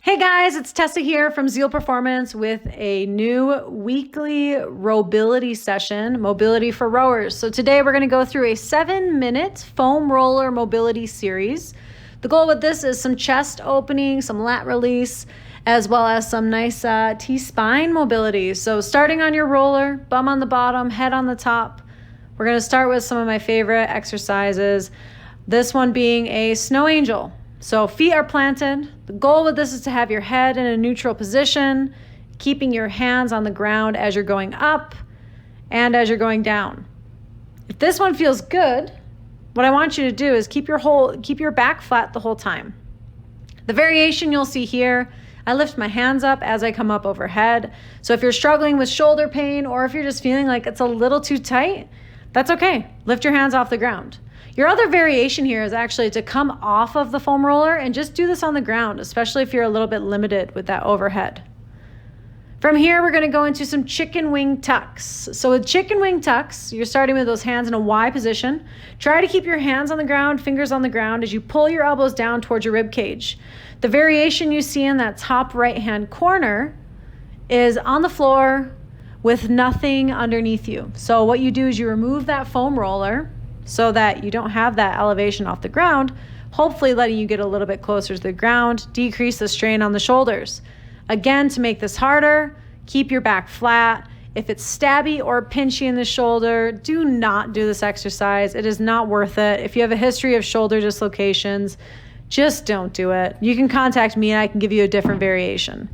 Hey guys, it's Tessa here from Zeal Performance with a new weekly Row-bility session, mobility for rowers. So today we're going to go through a 7-minute foam roller mobility series. The goal with this is some chest opening, some lat release, as well as some nice T-spine mobility. So starting on your roller, bum on the bottom, head on the top. We're going to start with some of my favorite exercises. This one being a snow angel. So feet are planted. The goal with this is to have your head in a neutral position, keeping your hands on the ground as you're going up and as you're going down. If this one feels good, what I want you to do is keep your back flat the whole time. The variation you'll see here, I lift my hands up as I come up overhead. So if you're struggling with shoulder pain or if you're just feeling like it's a little too tight, that's okay. Lift your hands off the ground. Your other variation here is actually to come off of the foam roller and just do this on the ground, especially if you're a little bit limited with that overhead. From here, we're gonna go into some chicken wing tucks. So with chicken wing tucks, you're starting with those hands in a Y position. Try to keep your hands on the ground, fingers on the ground as you pull your elbows down towards your rib cage. The variation you see in that top right-hand corner is on the floor with nothing underneath you. So what you do is you remove that foam roller so that you don't have that elevation off the ground, hopefully letting you get a little bit closer to the ground, decrease the strain on the shoulders. Again, to make this harder, keep your back flat. If it's stabby or pinchy in the shoulder, do not do this exercise. It is not worth it. If you have a history of shoulder dislocations, just don't do it. You can contact me and I can give you a different variation.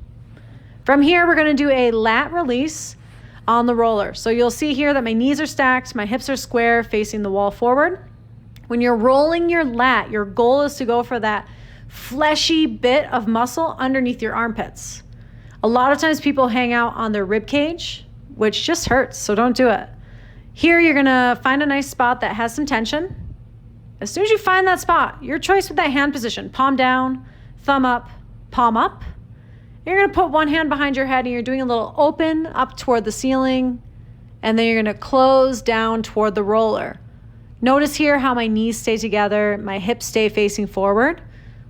From here, we're gonna do a lat release on the roller. So you'll see here that my knees are stacked, my hips are square, facing the wall forward. When you're rolling your lat, your goal is to go for that fleshy bit of muscle underneath your armpits. A lot of times people hang out on their rib cage, which just hurts, so don't do it. Here you're gonna find a nice spot that has some tension. As soon as you find that spot, your choice with that hand position, palm down, thumb up, palm up. You're gonna put one hand behind your head and you're doing a little open up toward the ceiling, and then you're gonna close down toward the roller. Notice here how my knees stay together, my hips stay facing forward.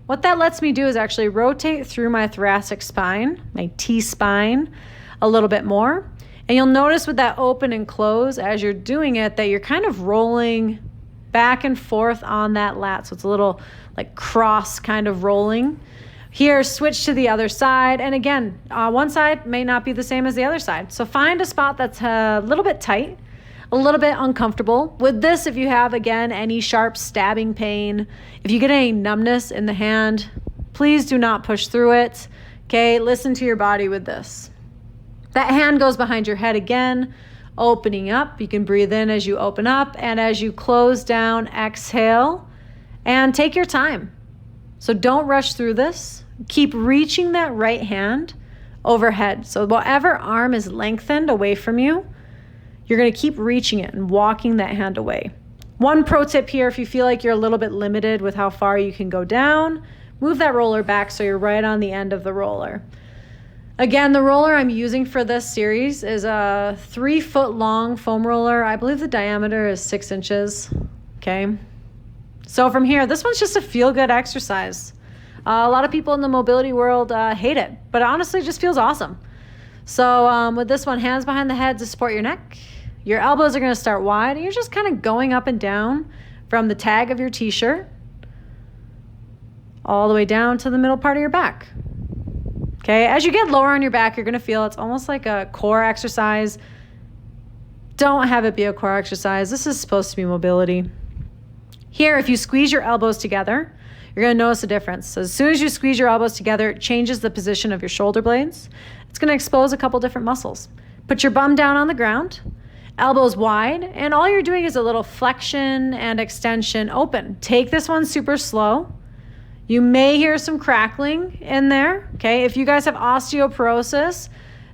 What that lets me do is actually rotate through my thoracic spine, my T-spine, a little bit more. And you'll notice with that open and close as you're doing it that you're kind of rolling back and forth on that lat. So it's a little like cross kind of rolling. Here, switch to the other side. And again, one side may not be the same as the other side. So find a spot that's a little bit tight, a little bit uncomfortable. With this, if you have, again, any sharp stabbing pain, if you get any numbness in the hand, please do not push through it. Okay, listen to your body with this. That hand goes behind your head again, opening up. You can breathe in as you open up, and as you close down, exhale, and take your time. So don't rush through this. Keep reaching that right hand overhead. So whatever arm is lengthened away from you, you're gonna keep reaching it and walking that hand away. One pro tip here, if you feel like you're a little bit limited with how far you can go down, move that roller back so you're right on the end of the roller. Again, the roller I'm using for this series is a 3-foot long foam roller. I believe the diameter is 6 inches, okay? So from here, this one's just a feel-good exercise. A lot of people in the mobility world hate it, but it honestly just feels awesome. So with this one, hands behind the head to support your neck. Your elbows are gonna start wide, and you're just kind of going up and down from the tag of your t-shirt all the way down to the middle part of your back. Okay, as you get lower on your back, you're gonna feel it's almost like a core exercise. Don't have it be a core exercise. This is supposed to be mobility. Here, if you squeeze your elbows together, you're gonna notice a difference. So as soon as you squeeze your elbows together, it changes the position of your shoulder blades. It's gonna expose a couple different muscles. Put your bum down on the ground, elbows wide, and all you're doing is a little flexion and extension open. Take this one super slow. You may hear some crackling in there, okay? If you guys have osteoporosis,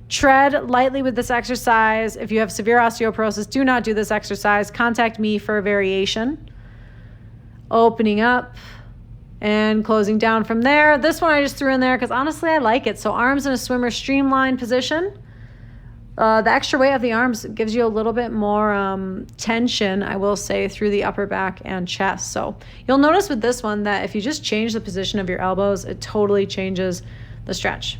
tread lightly with this exercise. If you have severe osteoporosis, do not do this exercise. Contact me for a variation. Opening up and closing down from there. This one I just threw in there because honestly I like it. So arms in a swimmer streamlined position. The extra weight of the arms gives you a little bit more tension, I will say, through the upper back and chest. So you'll notice with this one that if you just change the position of your elbows, it totally changes the stretch.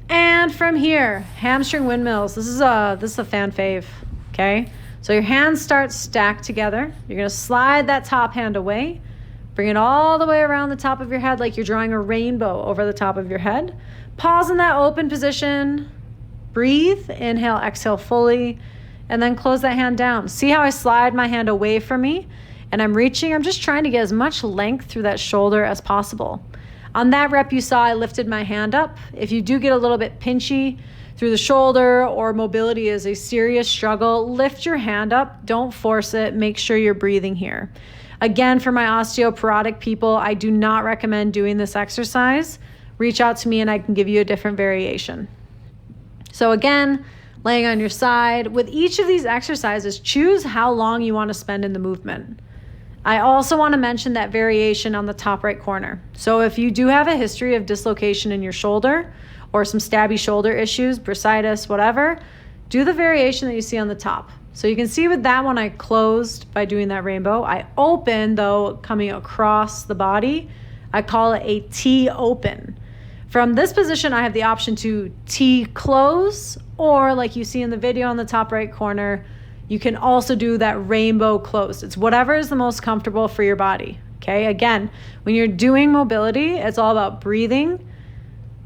And from here, hamstring windmills. This is a fan fave, okay? So your hands start stacked together. You're gonna slide that top hand away, bring it all the way around the top of your head like you're drawing a rainbow over the top of your head. Pause in that open position, breathe, inhale, exhale fully, and then close that hand down. See how I slide my hand away from me and I'm reaching? I'm just trying to get as much length through that shoulder as possible. On that rep you saw, I lifted my hand up. If you do get a little bit pinchy through the shoulder or mobility is a serious struggle, lift your hand up, don't force it, make sure you're breathing here. Again, for my osteoporotic people, I do not recommend doing this exercise. Reach out to me and I can give you a different variation. So again, laying on your side. With each of these exercises, choose how long you want to spend in the movement. I also want to mention that variation on the top right corner. So if you do have a history of dislocation in your shoulder or some stabby shoulder issues, bursitis, whatever, do the variation that you see on the top. So you can see with that one, I closed by doing that rainbow. I opened though, coming across the body. I call it a T open. From this position, I have the option to T close, or like you see in the video on the top right corner, you can also do that rainbow close. It's whatever is the most comfortable for your body, okay? Again, when you're doing mobility, it's all about breathing,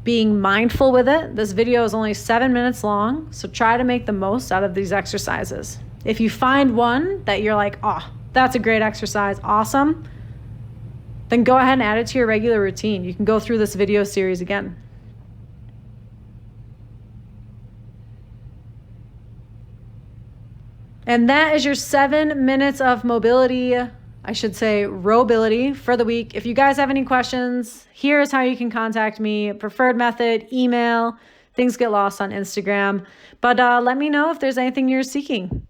being mindful with it. This video is only 7 minutes long, so try to make the most out of these exercises. If you find one that you're like, oh, that's a great exercise, awesome, then go ahead and add it to your regular routine. You can go through this video series again. And that is your 7 minutes of mobility, I should say row-bility for the week. If you guys have any questions, here's how you can contact me. Preferred method, email. Things get lost on Instagram. But let me know if there's anything you're seeking.